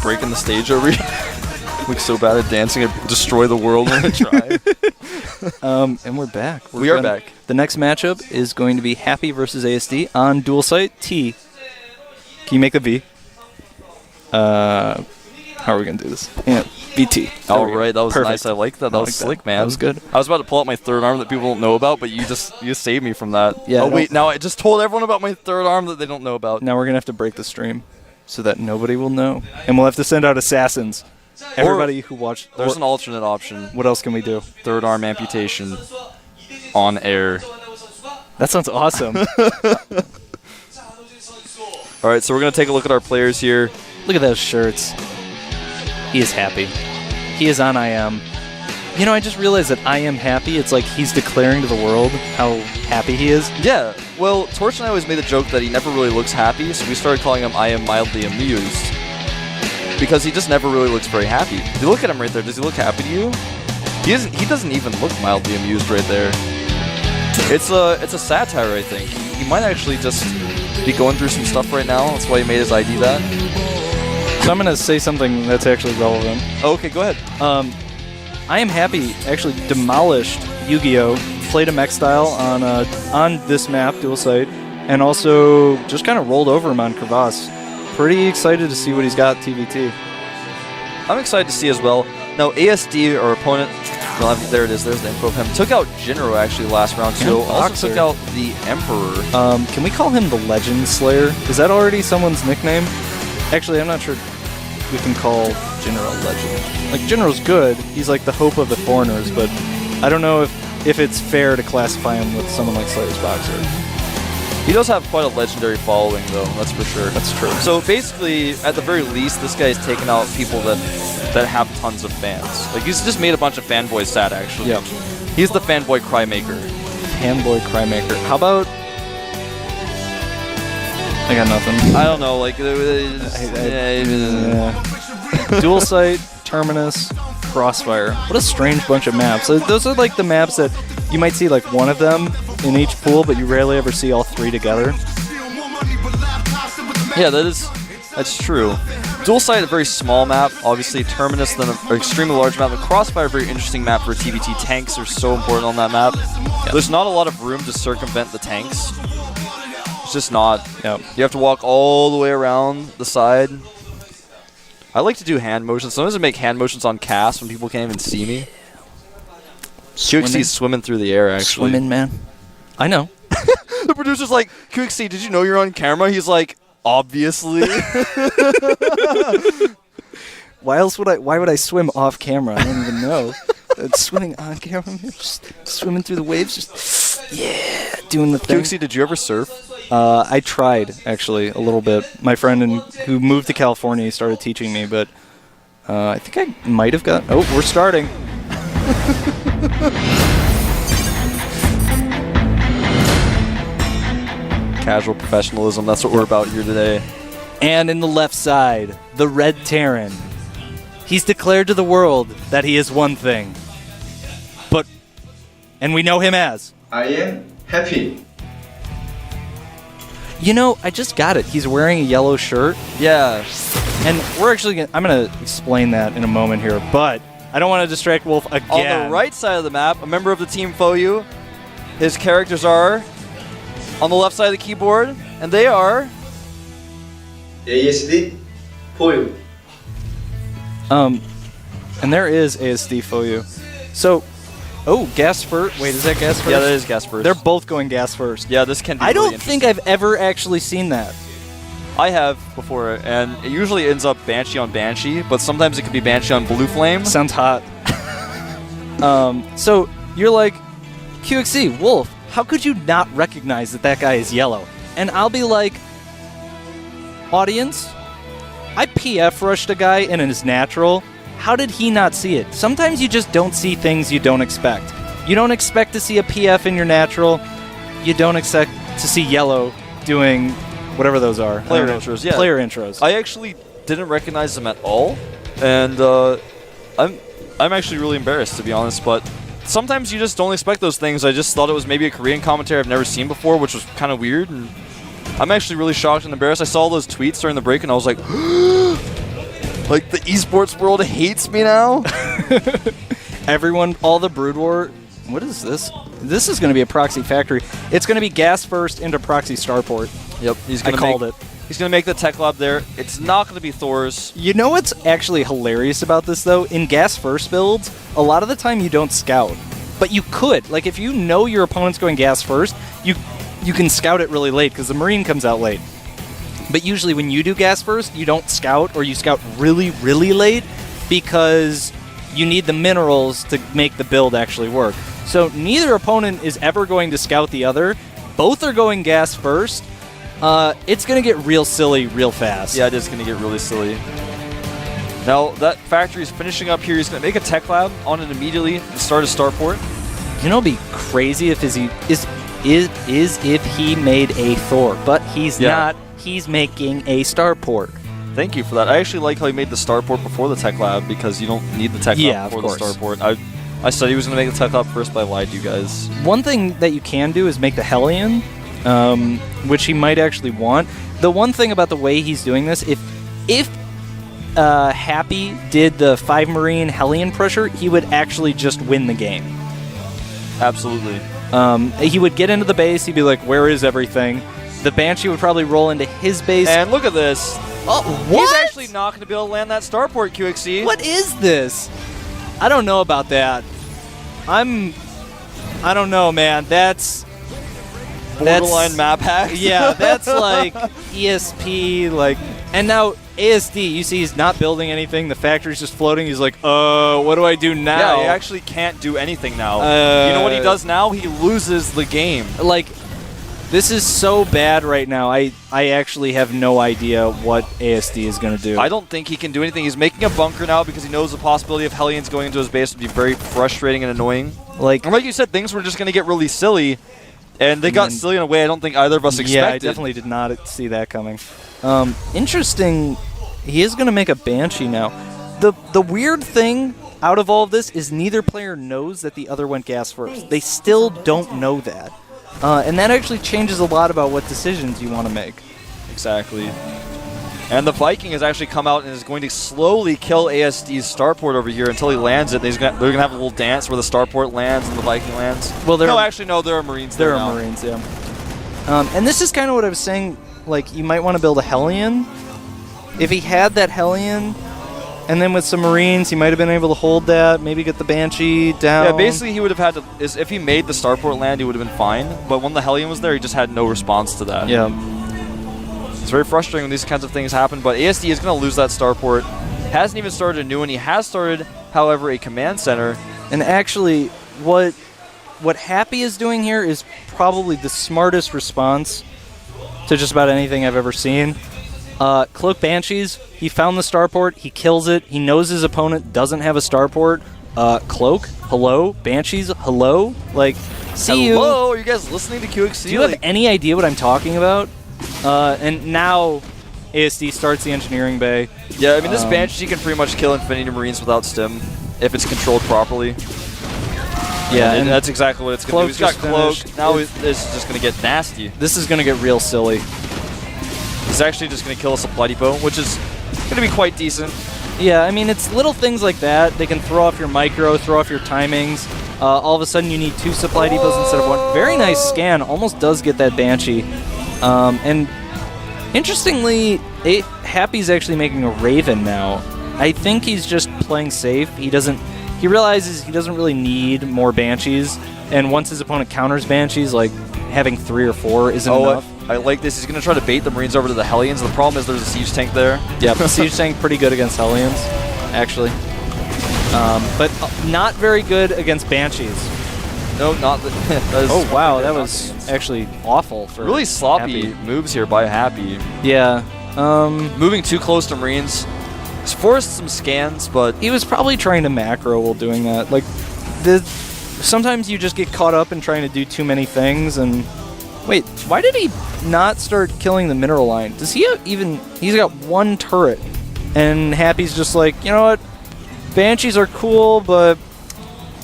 breaking the stage over here. Look so bad at dancing, I destroy the world when I try. And we're back. We are back. The next matchup is going to be Happy versus ASD on dual site T. Can you make a V? How are we going to do this? Yeah, VT. All right, that was Perfect. nice. I like that. That was slick, man. That was good. I was about to pull out my third arm that people don't know about, but you saved me from that. Yeah, oh, wait, now I just told everyone about my third arm that they don't know about. Now we're going to have to break the stream so that nobody will know. And we'll have to send out assassins. Everybody who watched. There's an alternate option. What else can we do? Third arm amputation on air. That sounds awesome. All right, so we're going to take a look at our players here. Look at those shirts. He is happy. He is on I Am. You know, I just realized that I Am happy. It's like he's declaring to the world how happy he is. Yeah, well, Torch and I always made the joke that he never really looks happy, so we started calling him I Am Mildly Amused. Because he just never really looks very happy. If you look at him right there, does he look happy to you? He doesn't even look mildly amused right there. It's a satire, I think. He might actually just be going through some stuff right now. That's why he made his ID that. So I'm going to say something that's actually relevant. Oh, okay, go ahead. I Am Happy actually demolished Yu-Gi-Oh! Played him X-Style on this map, dual site, and also just kind of rolled over him on Crevasse. Pretty excited to see what he's got TVT. I'm excited to see as well. Now, ASD, our opponent, well, there it is, there's the info of him, took out Jinro actually last round too. Also took out the Emperor. Can we call him the Legend Slayer? Is that already someone's nickname? Actually, I'm not sure we can call Jinro Legend. Like, Jinro's good. He's like the hope of the foreigners, but I don't know if it's fair to classify him with someone like Slayer's Boxer. He does have quite a legendary following, though, that's for sure. That's true. So basically, at the very least, this guy's taken out people that have tons of fans. Like, he's just made a bunch of fanboys sad, actually. Yeah. He's the fanboy crymaker. Fanboy Crymaker. How about... I got nothing. I don't know, like... Dual Site, Terminus, Crossfire. What a strange bunch of maps. Those are like the maps that you might see like one of them in each pool, but you rarely ever see all three together. Yeah, that's true. Dual Site, a very small map. Obviously, Terminus, then an extremely large map. The Crossfire, a very interesting map for TVT. Tanks are so important on that map. Yep. There's not a lot of room to circumvent the tanks. It's just not. Yep. You have to walk all the way around the side. I like to do hand motions. Sometimes I make hand motions on cast when people can't even see me. QXC's swimming through the air, actually. Swimming, man. I know. The producer's like, QXC, did you know you're on camera? He's like, obviously. Why would I swim off camera? I don't even know. Swimming on camera, just swimming through the waves, just doing the thing. QXC, did you ever surf? I tried, actually, a little bit. My friend who moved to California started teaching me, but I think I might have got... Oh, we're starting. Casual professionalism, that's what we're about here today. And in the left side, the Red Terran. He's declared to the world that he is one thing. And we know him as... I am happy. You know, I just got it. He's wearing a yellow shirt. Yeah. And we're actually I'm going to explain that in a moment here, but I don't want to distract Wolf again. On the right side of the map, a member of the Team Foyu. His characters are on the left side of the keyboard, and they are... ASD Foyu. And there is ASD Foyu. So... Oh, gas first. Wait, is that gas first? Yeah, that is gas first. They're both going gas first. Yeah, this can be I really don't think I've ever actually seen that. I have before, and it usually ends up Banshee on Banshee, but sometimes it could be Banshee on Blue Flame. Sounds hot. So you're like, QXC, Wolf, how could you not recognize that guy is yellow? And I'll be like, audience, I PF rushed a guy in his natural. How did he not see it? Sometimes you just don't see things you don't expect. You don't expect to see a PF in your natural. You don't expect to see yellow doing whatever those are. Player intros, yeah. Player intros. I actually didn't recognize them at all, and I'm actually really embarrassed, to be honest, but sometimes you just don't expect those things. I just thought it was maybe a Korean commentary I've never seen before, which was kind of weird, and I'm actually really shocked and embarrassed. I saw those tweets during the break, and I was like... Like, the esports world hates me now? Everyone, all the Brood War. What is this? This is going to be a proxy factory. It's going to be gas first into proxy starport. Yep, I called it. He's going to make the tech lab there. It's not going to be Thor's. You know what's actually hilarious about this, though? In gas first builds, a lot of the time you don't scout. But you could. Like, if you know your opponent's going gas first, you can scout it really late because the Marine comes out late. But usually when you do gas first, you don't scout, or you scout really, really late because you need the minerals to make the build actually work. So neither opponent is ever going to scout the other. Both are going gas first. It's going to get real silly real fast. Yeah, it is going to get really silly. Now, that factory is finishing up here. He's going to make a tech lab on it immediately to start a starport. You know, it'd be crazy if if he made a Thor, but he's not. He's making a starport. Thank you for that. I actually like how he made the starport before the tech lab because you don't need the tech lab before the starport. I said he was going to make the tech lab first, but I lied to you guys. One thing that you can do is make the Hellion, which he might actually want. The one thing about the way he's doing this, if Happy did the 5 Marine Hellion pressure, he would actually just win the game. Absolutely. He would get into the base, he'd be like, where is everything? The Banshee would probably roll into his base. And look at this. Oh, what? He's actually not going to be able to land that starport, QXC. What is this? I don't know about that. I don't know, man. That's borderline map hack. Yeah, that's like ESP, like. And now ASD, you see he's not building anything. The factory's just floating. He's like, what do I do now? Yeah, he actually can't do anything now. You know what he does now? He loses the game. Like, this is so bad right now. I actually have no idea what ASD is going to do. I don't think he can do anything. He's making a bunker now because he knows the possibility of Hellions going into his base would be very frustrating and annoying. Like you said, things were just going to get really silly, and they got silly in a way I don't think either of us expected. Yeah, I definitely did not see that coming. Interesting. He is going to make a Banshee now. The weird thing out of all of this is neither player knows that the other went gas first. They still don't know that. And that actually changes a lot about what decisions you want to make. Exactly. And the Viking has actually come out and is going to slowly kill ASD's starport over here until he lands it. They're going to have a little dance where the starport lands and the Viking lands. Well, there are Marines there now. There are Marines, yeah. And this is kind of what I was saying. Like, you might want to build a Hellion. If he had that Hellion, and then with some Marines, he might have been able to hold that, maybe get the Banshee down. Yeah, basically he would have had to, if he made the starport land, he would have been fine. But when the Hellion was there, he just had no response to that. Yeah. It's very frustrating when these kinds of things happen, but ASD is going to lose that starport. Hasn't even started a new one. He has started, however, a command center. And actually, what Happy is doing here is probably the smartest response to just about anything I've ever seen. Cloak Banshees, he found the starport, he kills it, he knows his opponent doesn't have a starport. Cloak, hello. Banshees, hello. Like, see you. Hello, are you guys listening to QXC? Do you have any idea what I'm talking about? And now ASD starts the engineering bay. Yeah, I mean, this Banshee can pretty much kill Infinity Marines without stim if it's controlled properly. Yeah, and that's exactly what it's going to do. He's got Cloak. Finished. Now this is just going to get nasty. This is going to get real silly. He's actually just going to kill a supply depot, which is going to be quite decent. Yeah, I mean, it's little things like that. They can throw off your micro, throw off your timings. All of a sudden, you need 2 supply depots instead of 1. Very nice scan. Almost does get that Banshee. And interestingly, Happy's actually making a Raven now. I think he's just playing safe. He realizes he doesn't really need more Banshees. And once his opponent counters Banshees, like having 3 or 4 isn't enough. I like this. He's going to try to bait the Marines over to the Hellions. The problem is there's a siege tank there. Yeah, the siege tank pretty good against Hellions, actually. But not very good against Banshees. No, not the... Oh, wow, that was actually awful. For really sloppy Happy. moves here by Happy. Yeah. Moving too close to Marines. He's forced some scans, but... He was probably trying to macro while doing that. Like, sometimes you just get caught up in trying to do too many things, and... Wait, why did he not start killing the mineral line? Does he even... He's got 1 turret, and Happy's just like, you know what? Banshees are cool, but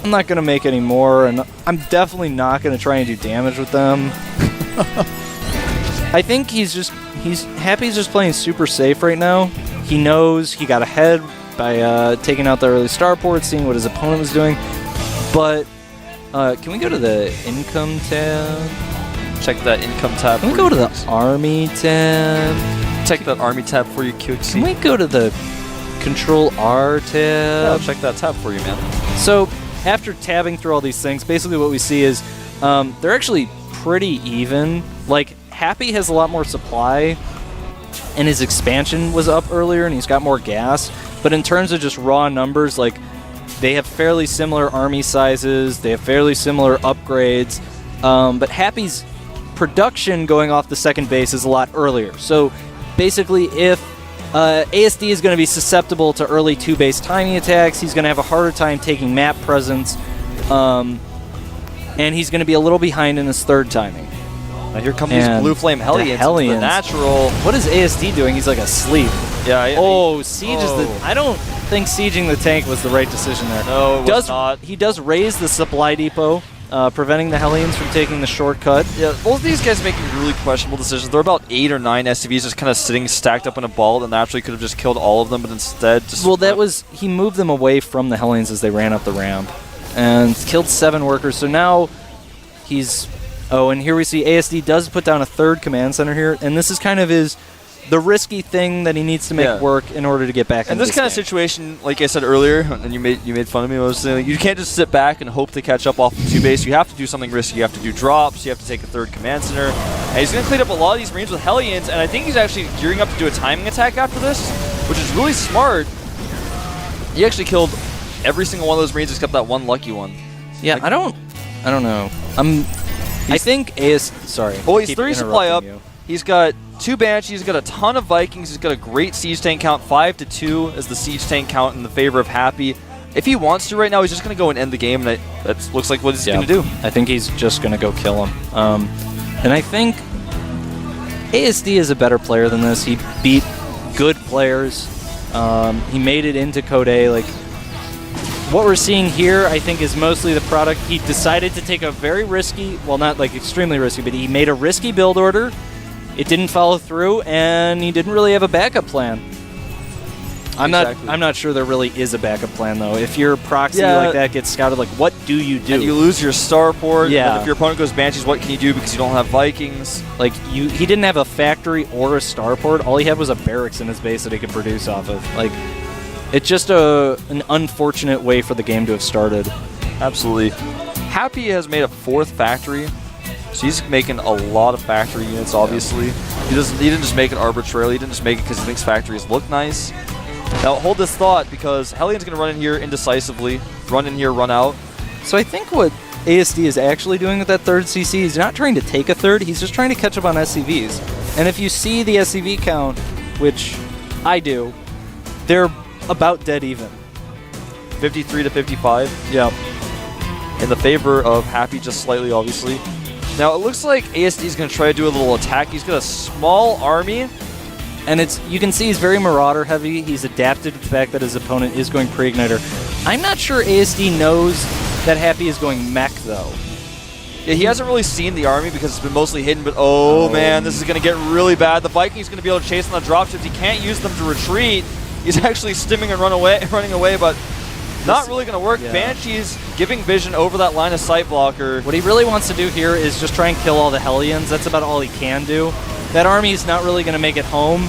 I'm not going to make any more, and I'm definitely not going to try and do damage with them. I think Happy's just playing super safe right now. He knows he got ahead by taking out the early starport, seeing what his opponent was doing. But can we go to the income tab? Check that income tab. Can we go to the army tab? Check that army tab for you, QXC. Can we go to the control R tab? Yeah, I'll check that tab for you, man. So after tabbing through all these things, basically what we see is they're actually pretty even. Like, Happy has a lot more supply, and his expansion was up earlier, and he's got more gas. But in terms of just raw numbers, like, they have fairly similar army sizes, they have fairly similar upgrades, but Happy's production going off the second base is a lot earlier. So basically, if ASD is going to be susceptible to early 2-base timing attacks, he's going to have a harder time taking map presence, and he's going to be a little behind in his third timing. Now here come these Blue Flame Hellions. The natural. What is ASD doing? He's like asleep. Yeah. Siege is the... I don't think sieging the tank was the right decision there. No, it was not. He does raise the supply depot, preventing the Hellions from taking the shortcut. Yeah, both of these guys making really questionable decisions. There are about 8 or 9 SCVs just kind of sitting stacked up in a ball that naturally could have just killed all of them, but instead just... Well, he moved them away from the Hellions as they ran up the ramp and killed 7 workers. So now he's... Oh, and here we see ASD does put down a third command center here, and this is kind of the risky thing that he needs to make work in order to get back in this kind of situation, like I said earlier, and you made fun of me, I was saying, you can't just sit back and hope to catch up off the 2-base. You have to do something risky. You have to do drops. You have to take a third command center. And he's going to clean up a lot of these Marines with Hellions, and I think he's actually gearing up to do a timing attack after this, which is really smart. He actually killed every single one of those Marines except that one lucky one. Yeah, like, I don't know. I think sorry. Oh, he's 3 supply up. He's got 2 Banshees, he's got a ton of Vikings, he's got a great siege tank count, 5-2 as the siege tank count in the favor of Happy. If he wants to right now, he's just going to go and end the game, and that looks like what he's going to do. I think he's just going to go kill him. And I think ASD is a better player than this. He beat good players. He made it into Code A. Like, what we're seeing here, I think, is mostly the product. He decided to take a very risky, well, not like extremely risky, but he made a risky build order. It didn't follow through, and he didn't really have a backup plan. I'm not sure there really is a backup plan, though. If your proxy like that gets scouted, like, what do you do? And you lose your starport. Yeah. And if your opponent goes Banshees, what can you do because you don't have Vikings? Like, he didn't have a factory or a starport. All he had was a barracks in his base that he could produce off of. Like, it's just an unfortunate way for the game to have started. Absolutely. Happy has made a 4th factory. So he's making a lot of factory units, obviously. He didn't just make it arbitrarily. He didn't just make it because he thinks factories look nice. Now, hold this thought, because Hellion's going to run in here indecisively. Run in here, run out. So I think what ASD is actually doing with that 3rd CC, he's not trying to take a 3rd, he's just trying to catch up on SCVs. And if you see the SCV count, which I do, they're about dead even. 53 to 55. Yeah. In the favor of Happy, just slightly, obviously. Now, it looks like ASD is going to try to do a little attack. He's got a small army. And you can see he's very Marauder heavy. He's adapted to the fact that his opponent is going Pre-Igniter. I'm not sure ASD knows that Happy is going mech, though. Yeah, he hasn't really seen the army because it's been mostly hidden, but oh man, this is going to get really bad. The Viking's going to be able to chase on the dropships. He can't use them to retreat. He's actually stimming and running away, but not really going to work. Yeah. Banshee's giving vision over that line of sight blocker. What he really wants to do here is just try and kill all the Hellions. That's about all he can do. That army is not really going to make it home.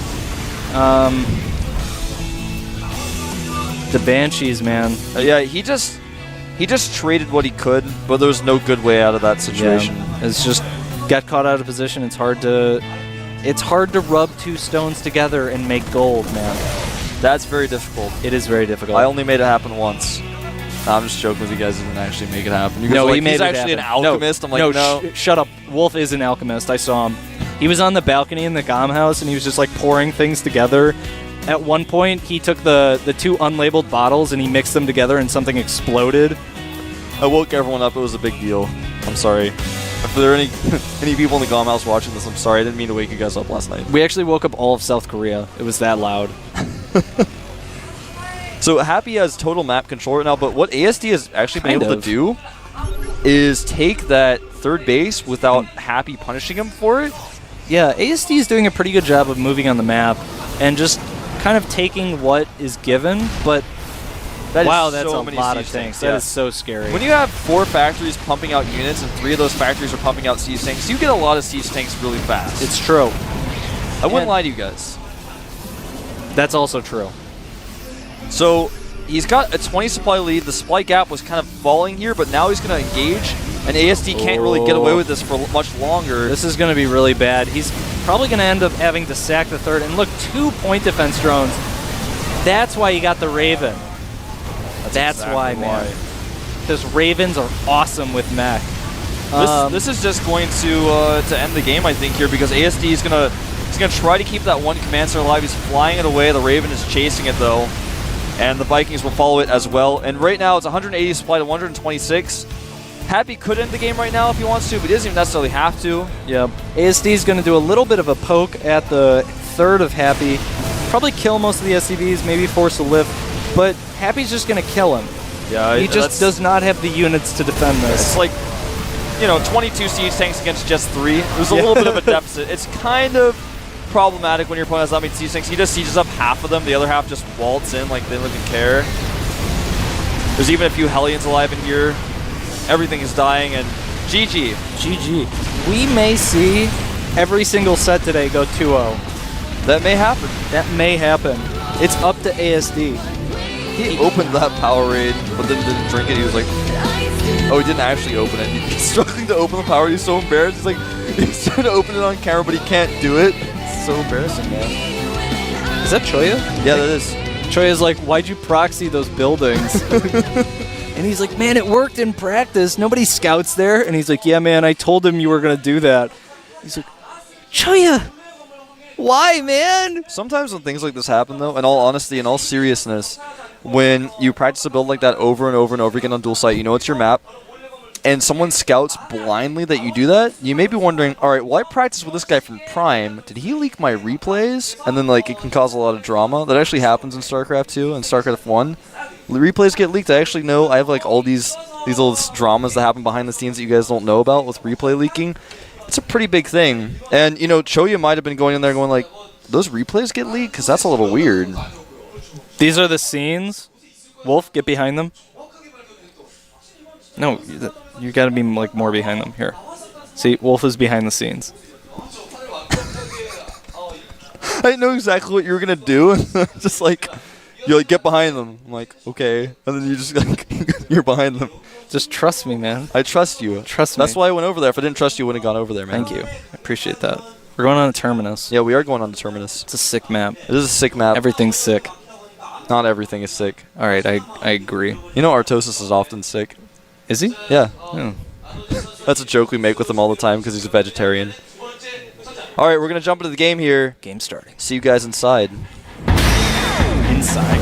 The Banshees, man. Yeah, he just traded what he could, but there was no good way out of that situation. Yeah, it's just got caught out of position. It's hard to rub 2 stones together and make gold, man. That's very difficult. It is very difficult. I only made it happen once. I'm just joking with you guys. Didn't actually make it happen. You guys No, are like, he made he's it actually an happen. alchemist. I'm like, no. Shut up. Wolf is an alchemist. I saw him. He was on the balcony in the Gom house, and he was just like pouring things together. At one point, he took the 2 unlabeled bottles, and he mixed them together, and something exploded. I woke everyone up. It was a big deal. I'm sorry. If there are any people in the Gom house watching this, I'm sorry. I didn't mean to wake you guys up last night. We actually woke up all of South Korea. It was that loud. So Happy has total map control right now, but what ASD has actually been able to do is take that 3rd base without Happy punishing him for it. Yeah, ASD is doing a pretty good job of moving on the map and just kind of taking what is given, but wow, that's so a many lot siege of things. tanks, That yeah. is so scary. When you have 4 factories pumping out units and 3 of those factories are pumping out siege tanks, you get a lot of siege tanks really fast. It's true. I wouldn't and- lie to you guys. That's also true. So he's got a 20 supply lead. The supply gap was kind of falling here, but now he's going to engage, and ASD can't really get away with this for much longer. This is going to be really bad. He's probably going to end up having to sack the third. And look, 2 point defense drones. That's why you got the Raven. That's exactly why, man. Because Ravens are awesome with mech. This is just going to end the game, I think, here, because ASD is gonna try to keep that one command center alive. He's flying it away. The Raven is chasing it though, and the Vikings will follow it as well. And right now it's 180 supply to 126. Happy could end the game right now if he wants to, but he doesn't even necessarily have to. Yep. ASD is going to do a little bit of a poke at the third of Happy. Probably kill most of the SCVs, maybe force a lift, but Happy's just going to kill him. Yeah, He just does not have the units to defend this. It's like, 22 siege tanks against just 3. There's a little bit of a deficit. It's kind of problematic when your opponent has that many siege tanks. He just sieges up half of them. The other half just waltz in like they don't even care. There's even a few Hellions alive in here. Everything is dying, and GG. GG. We may see every single set today go 2-0. That may happen. That may happen. It's up to ASD. He opened that power raid, but then didn't drink it. He was like, oh, he didn't actually open it. He's struggling to open the power. He's so embarrassed. He's trying to open it on camera, but he can't do it. It's so embarrassing, man. Is that Choya? Yeah, that is. Choya's like, why'd you proxy those buildings? And he's like, man, it worked in practice. Nobody scouts there. And he's like, yeah, man, I told him you were going to do that. He's like, Choya, why, man? Sometimes when things like this happen, though, in all honesty, in all seriousness, when you practice a build like that over and over and over again on dual site, you know it's your map, and someone scouts blindly that you do that, you may be wondering, all right, well, I practiced with this guy from Prime. Did he leak my replays? And then, like, it can cause a lot of drama. That actually happens in StarCraft 2 and StarCraft 1. The replays get leaked. I actually know I have, like, all these little dramas that happen behind the scenes that you guys don't know about with replay leaking. It's a pretty big thing. And, Choya might have been going in there going, like, those replays get leaked? Because that's a little weird. These are the scenes. Wolf, get behind them. No, you got to be like more behind them. Here. See, Wolf is behind the scenes. I know exactly what you were going to do. Just like, you're like, get behind them. I'm like, okay. And then you just like, you're behind them. Just trust me, man. I trust you. Trust me. That's why I went over there. If I didn't trust you, I wouldn't have gone over there, man. Thank you. I appreciate that. We're going on a Terminus. Yeah, we are going on to Terminus. It's a sick map. It is a sick map. Everything's sick. Not everything is sick. All right, I agree. Artosis is often sick. Is he? Yeah. Oh. That's a joke we make with him all the time because he's a vegetarian. All right, we're going to jump into the game here. Game starting. See you guys inside. Inside.